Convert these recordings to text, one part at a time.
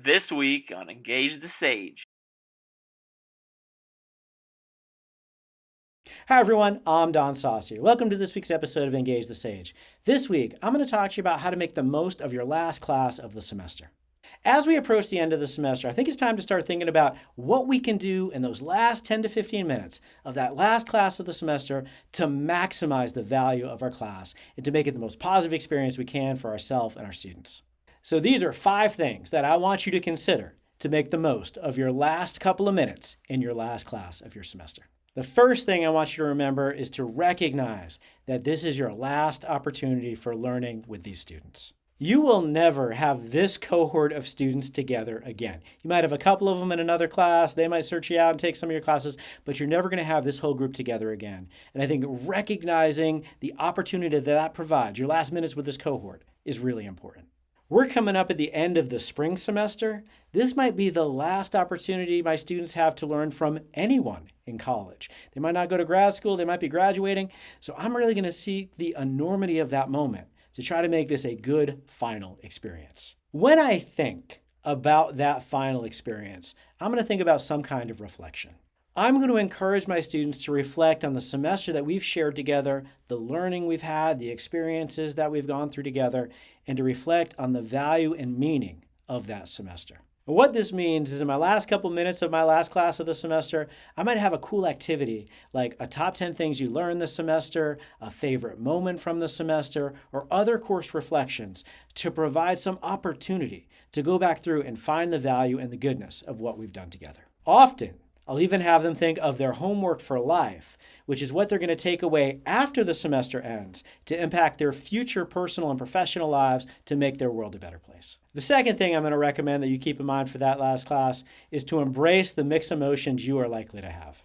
This week on Engage the Sage. Hi everyone, I'm Don Saucier. Welcome to this week's episode of Engage the Sage. This week, I'm going to talk to you about how to make the most of your last class of the semester. As we approach the end of the semester, I think it's time to start thinking about what we can do in those last 10 to 15 minutes of that last class of the semester to maximize the value of our class and to make it the most positive experience we can for ourselves and our students. So these are 5 things that I want you to consider to make the most of your last couple of minutes in your last class of your semester. The first thing I want you to remember is to recognize that this is your last opportunity for learning with these students. You will never have this cohort of students together again. You might have a couple of them in another class, they might search you out and take some of your classes, but you're never going to have this whole group together again. And I think recognizing the opportunity that provides, your last minutes with this cohort, is really important. We're coming up at the end of the spring semester. This might be the last opportunity my students have to learn from anyone in college. They might not go to grad school, they might be graduating. So I'm really going to seek the enormity of that moment to try to make this a good final experience. When I think about that final experience, I'm going to think about some kind of reflection. I'm going to encourage my students to reflect on the semester that we've shared together, the learning we've had, the experiences that we've gone through together, and to reflect on the value and meaning of that semester. And what this means is in my last couple minutes of my last class of the semester, I might have a cool activity like a top 10 things you learned this semester, a favorite moment from the semester, or other course reflections to provide some opportunity to go back through and find the value and the goodness of what we've done together. Often, I'll even have them think of their homework for life, which is what they're going to take away after the semester ends to impact their future personal and professional lives to make their world a better place. The second thing I'm going to recommend that you keep in mind for that last class is to embrace the mixed emotions you are likely to have.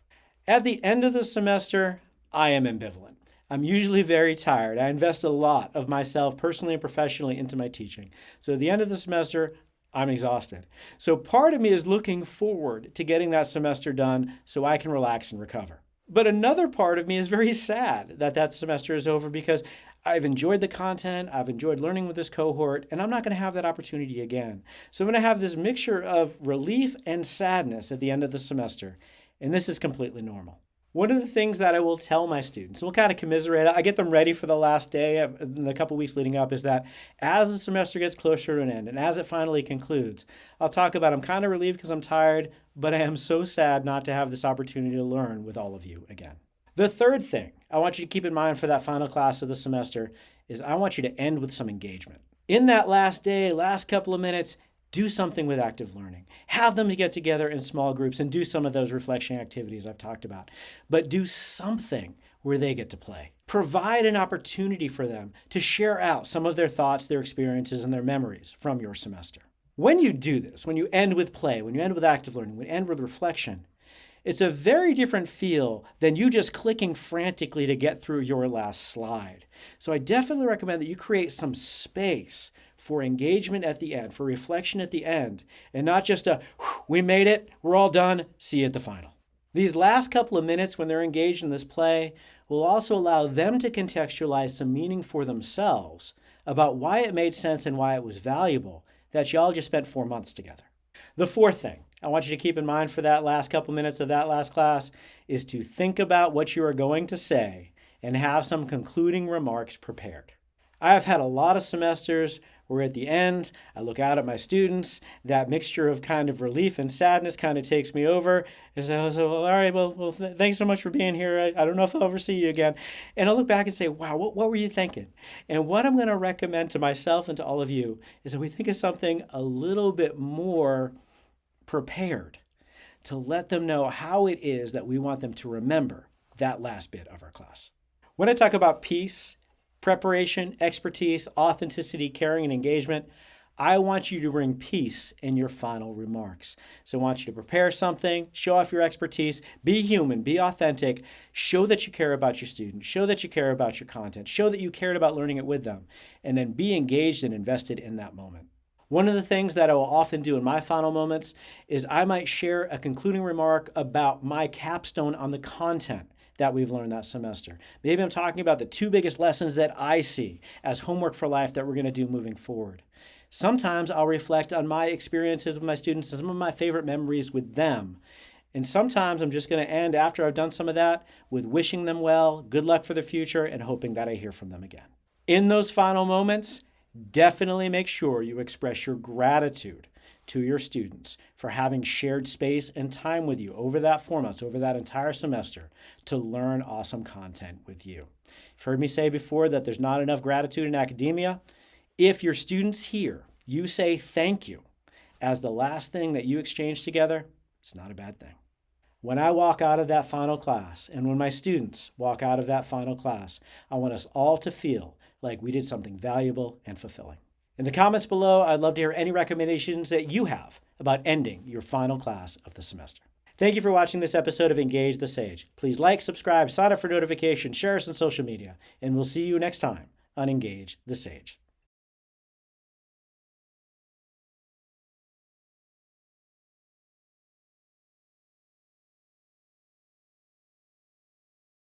At the end of the semester, I am ambivalent. I'm usually very tired. I invest a lot of myself personally and professionally into my teaching. So at the end of the semester, I'm exhausted. So part of me is looking forward to getting that semester done so I can relax and recover. But another part of me is very sad that that semester is over because I've enjoyed the content, I've enjoyed learning with this cohort, and I'm not going to have that opportunity again. So I'm going to have this mixture of relief and sadness at the end of the semester, and this is completely normal. One of the things that I will tell my students, we'll kind of commiserate, I get them ready for the last day in the couple weeks leading up, is that as the semester gets closer to an end and as it finally concludes, I'll talk about I'm kind of relieved because I'm tired, but I am so sad not to have this opportunity to learn with all of you again. The third thing I want you to keep in mind for that final class of the semester is I want you to end with some engagement. In that last day, last couple of minutes, do something with active learning. Have them get together in small groups and do some of those reflection activities I've talked about. But do something where they get to play. Provide an opportunity for them to share out some of their thoughts, their experiences, and their memories from your semester. When you do this, when you end with play, when you end with active learning, when you end with reflection, it's a very different feel than you just clicking frantically to get through your last slide. So I definitely recommend that you create some space for engagement at the end, for reflection at the end, and not just we made it, we're all done, see you at the final. These last couple of minutes when they're engaged in this play will also allow them to contextualize some meaning for themselves about why it made sense and why it was valuable that y'all just spent 4 months together. The fourth thing I want you to keep in mind for that last couple minutes of that last class is to think about what you are going to say and have some concluding remarks prepared. I have had a lot of semesters where at the end, I look out at my students, that mixture of kind of relief and sadness kind of takes me over. And so all right, thanks so much for being here. I don't know if I'll ever see you again. And I'll look back and say, wow, what were you thinking? And what I'm going to recommend to myself and to all of you is that we think of something a little bit more prepared to let them know how it is that we want them to remember that last bit of our class. When I talk about peace, preparation, expertise, authenticity, caring, and engagement, I want you to bring peace in your final remarks. So I want you to prepare something, show off your expertise, be human, be authentic, show that you care about your students, show that you care about your content, show that you cared about learning it with them, and then be engaged and invested in that moment. One of the things that I will often do in my final moments is I might share a concluding remark about my capstone on the content that we've learned that semester. Maybe I'm talking about the 2 biggest lessons that I see as homework for life that we're going to do moving forward. Sometimes I'll reflect on my experiences with my students and some of my favorite memories with them. And sometimes I'm just going to end after I've done some of that with wishing them well, good luck for the future, and hoping that I hear from them again. In those final moments, definitely make sure you express your gratitude to your students for having shared space and time with you over that 4 months, over that entire semester, to learn awesome content with you. You've heard me say before that there's not enough gratitude in academia. If your students hear you say thank you as the last thing that you exchange together, it's not a bad thing. When I walk out of that final class, and when my students walk out of that final class, I want us all to feel like we did something valuable and fulfilling. In the comments below, I'd love to hear any recommendations that you have about ending your final class of the semester. Thank you for watching this episode of Engage the Sage. Please like, subscribe, sign up for notifications, share us on social media, and we'll see you next time on Engage the Sage.